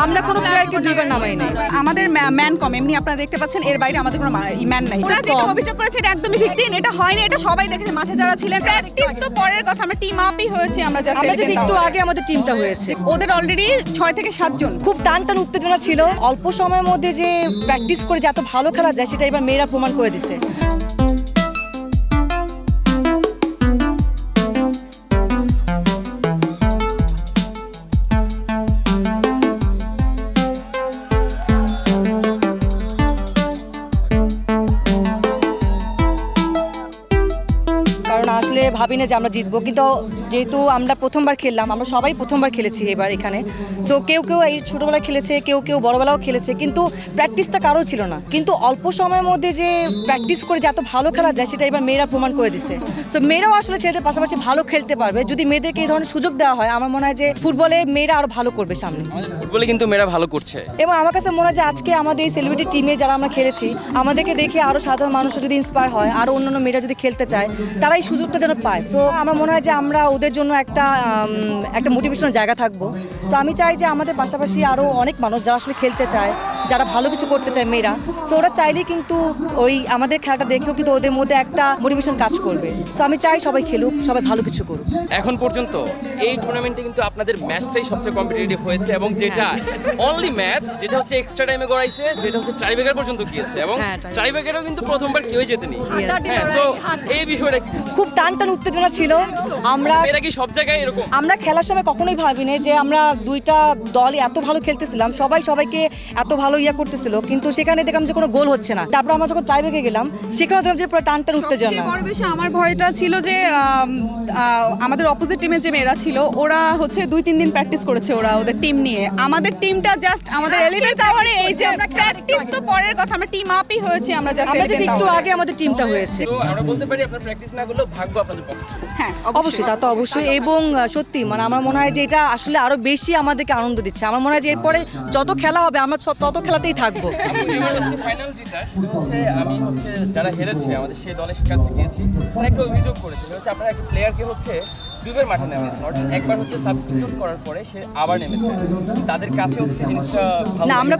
আমরা কোনো প্লেয়ারকে দুইবার নামাই নাই। আমাদের ম্যান কম, এমনি আপনারা দেখতে পাচ্ছেন, এর বাইরে আমাদের কোনো ম্যান নাই। ওরা যেটা অভিযোগ করেছে এটা একদমই ভিত্তিহীন, এটা হয়নি, এটা সবাই দেখেছে মাঠে যারা ছিলেন। প্র্যাকটিস তো পরের কথা, আমরা টিম আপই হয়েছে, আমরা জাস্ট একটু আগে আমাদের টিমটা হয়েছে, ওদের অলরেডি 6 থেকে 7 জন। খুব টান উত্তেজনা ছিল। অল্প সময়ের মধ্যে যে প্র্যাকটিস করে যে এত ভালো খেলা যায় সেটা এবার মেয়েরা প্রমাণ করে দিছে। কারণ আসলে ভাবি না যে আমরা জিতবো, কিন্তু যেহেতু আমরা প্রথমবার খেললাম, আমরা সবাই প্রথমবার খেলেছি এবার এখানে। সো কেউ কেউ এই ছোটোবেলায় খেলেছে, কেউ কেউ বড়োবেলাও খেলেছে, কিন্তু প্র্যাকটিসটা কারো ছিল না। কিন্তু অল্প সময়ের মধ্যে যে প্র্যাকটিস করে যে এত ভালো খেলা যায় সেটা এবার মেয়েরা প্রমাণ করে দিছে। সো মেয়েরাও আসলে ছেলেদের পাশাপাশি ভালো খেলতে পারবে যদি মেয়েদেরকে এই ধরনের সুযোগ দেওয়া হয়। আমার মনে হয় যে ফুটবলে মেয়েরা আরও ভালো করবে সামনে। ফুটবলে কিন্তু মেয়েরা ভালো করছে, এবং আমার কাছে মনে হয় যে আজকে আমাদের এই সেলিব্রিটি টিমে যারা আমরা খেলেছি, আমাদেরকে দেখে আরও সাধারণ মানুষ যদি ইন্সপায়ার হয়, আরও অন্যান্য মেয়েরা যদি খেলতে চায়, তারা এই সুযোগটা যেন পায়। সো আমার মনে হয় যে আমরা ওদের জন্য একটা মোটিভেশনাল জায়গা থাকবো। তো আমি চাই যে আমাদের পাশাপাশি আরও অনেক মানুষ যারা আসলে খেলতে চায়, যারা ভালো কিছু করতে চায় মেয়েরা, সো ওরা চাইলেই কিন্তু ওই আমাদের খেলাটা দেখেও কিন্তু ওদের মধ্যে একটা মোটিভেশন কাজ করবে। সো আমি চাই সবাই খেলুক, সবাই ভালো কিছু করুক। এখন পর্যন্ত এই টুর্নামেন্টে কিন্তু আপনাদের ম্যাচটাই সবচেয়ে কম্পিটিটিভ হয়েছে, এবং যেটা অনলি ম্যাচ, যেটা হচ্ছে এক্সট্রা টাইমে গড়াইছে, যেটা হচ্ছে টাইব্রেকার পর্যন্ত গিয়েছে, এবং টাইব্রেকারও কিন্তু প্রথমবার কেউই জেতেনি। হ্যাঁ, সো এই বিষয়টা খুব টান উত্তেজনা ছিল। এরা কি সব জায়গায় এরকম? আমরা খেলার সময় কখনোই ভাবিনি যে আমরা দুইটা দল এত ভালো খেলতেছিলাম, সবাই সবাইকে এত ভালো করতেছিল, কিন্তু সেখানে দেখলাম যে কোনো গোল হচ্ছে না। তারপর আমরা যখন টাইব্রেকে গেলাম, সেখানে দেখলাম যে পুরো টান উত্তেজনা। বড় বেশি আমার ভয়টা ছিল যে আমাদের অপোজিট টিমের যে মেয়েরা ছিল, ওরা হচ্ছে 2-3 দিন প্র্যাকটিস করেছে ওরা ওদের টিম নিয়ে। আমাদের টিমটা জাস্ট আমাদের এলিভেট টাওয়ারে, এই যে প্র্যাকটিস তো পরের কথা, আমরা টিম আপই হয়েছে, আমরা জাস্ট একটু আগে আমাদের টিমটা হয়েছে। তো আমরা বলতে পারি আপনারা প্র্যাকটিস না করলেও ভাগ্য আপনাদের পক্ষে। হ্যাঁ, অবশ্যই, তা তো অবশ্যই। এবং সত্যি মানে আমার মনে হয় যে এটা আসলে আরো বেশি আমাদেরকে আনন্দ দিচ্ছে। আমার মনে হয় যে এরপরে যত খেলা হবে আমরা তত খেলাতেই থাকবো। ফাইনাল জিতা আমি যারা হেরেছে আমাদের সেই দলের কাছে গিয়েছি, একটা অভিযোগ করেছে হচ্ছে আপনারা একটা প্লেয়ারকে দুইবার মাঠে নেমেছেন, অর্থাৎ একবার সাবস্টিটিউট করার পরে সে আবার নেমেছে। তাদের কাছে জিনিসটা না, আমরা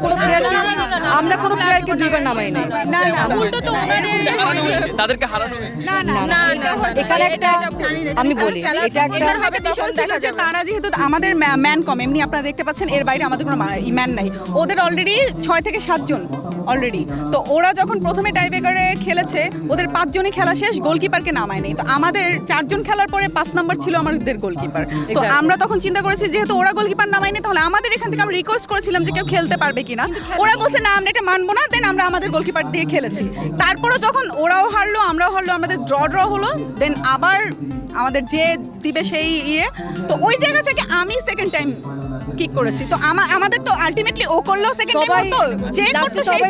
কোনো প্লেয়ারকে দুইবার নামাই নাই। না না, উল্টো তো ওনাদের তাদেরকে হারানো হয়েছে। না না না এখানে একটা আমি বলি, এটা একটা বিষয় ছিল যে তারা যেহেতু আমাদের ম্যান কম, এমনি আপনারা দেখতে পাচ্ছেন, এর বাইরে আমাদের কোনো ম্যান নাই। ওদের অলরেডি 6 থেকে 7 জন অলরেডি। তো ওরা যখন প্রথমে টাইব্রেকারে খেলেছে, ওদের 5 জনই খেলা শেষ, গোলকিপারকে নামায় নাই। তো আমাদের 4 জন খেলার পরে 5 নাম্বার ছিল আমাদের গোলকিপার। তো আমরা তখন চিন্তা করেছি যেহেতু ওরা গোলকিপার নামায়নি, তাহলে আমাদের এখান থেকে আমরা রিকোয়েস্ট করেছিলাম যে কেউ খেলতে পারবে কিনা। ওরা বলছে না, আমরা এটা মানবো না। দেন আমরা আমাদের গোলকিপার দিয়ে খেলেছি। তারপরও যখন ওরাও হারলো, আমরাও হারলো, আমাদের ড্র হলো। দেন আবার আমাদের যে দিবে সেই তো ওই জায়গা থেকে আমি সেকেন্ড টাইম কিক করেছি। তো আমাদের তো আলটিমেটলি ও করলো সেকেন্ড টাইম, তো যে করতে সেই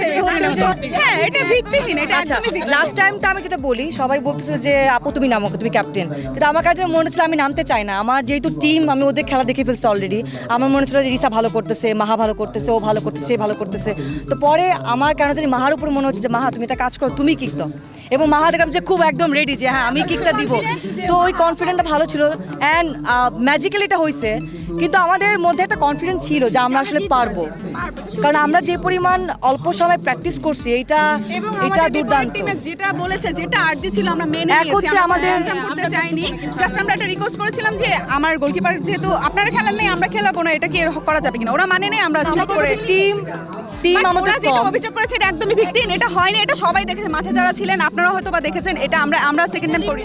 হ্যাঁ, এটা ভিত্তিহীন, এটা একদমই ভিত্তিহীন। লাস্ট টাইমটা আমি যেটা বলি, সবাই বলতেছে যে আপু তুমি নামো, তুমি ক্যাপ্টেন, কিন্তু আমার কাছে মনে হচ্ছিল আমি নামতে চাই না। আমার যেহেতু টিম, আমি ওদের খেলা দেখে ফেলছি অলরেডি। আমার মনে হচ্ছিল যে রিসা ভালো করতেছে, মাহা ভালো করতেছে, ও ভালো করতেছে, সে ভালো করতেছে। তো পরে আমার কেন জানি মাহার উপর মনে হচ্ছে যে মাহা তুমি একটা কাজ করো, তুমি কিক দাও। এবং মাহা দেখলাম যে খুব একদম রেডি যে হ্যাঁ আমি কিকটা দিব। তো ওই কনফিডেন্টটা ভালো ছিল, অ্যান্ড ম্যাজিক্যালি এটা হয়েছে। কিন্তু আমাদের মধ্যে একটা কনফিডেন্স ছিল যে আমরা আসলে পারবো, কারণ আমরা যে পরিমাণ অল্প সময় প্র্যাকটিস করছি, এটা দুর্দান্ত। যেটা বলেছে, যেটা আর্জি ছিল আমরা মেনে নিয়েছি, আমাদের করতে চাইনি। জাস্ট আমরা একটা রিকোয়েস্ট করেছিলাম যে আমার গোলকিপার যেহেতু আপনারা খেলেন নাই, আমরা খেলাবো না, এটা কি করা যাবে কিনা। ওরা মানে নেই, আমরা চুপ করে টিম আমাদের যেটা অভিযোগ করেছে এটা একদমই ভিত্তিহীন, এটা হয়নি, এটা সবাই দেখেছে মাঠে যারা ছিলেন, আপনারা হয়তো বা দেখেছেন। এটা আমরা সেকেন্ড টাইম করি।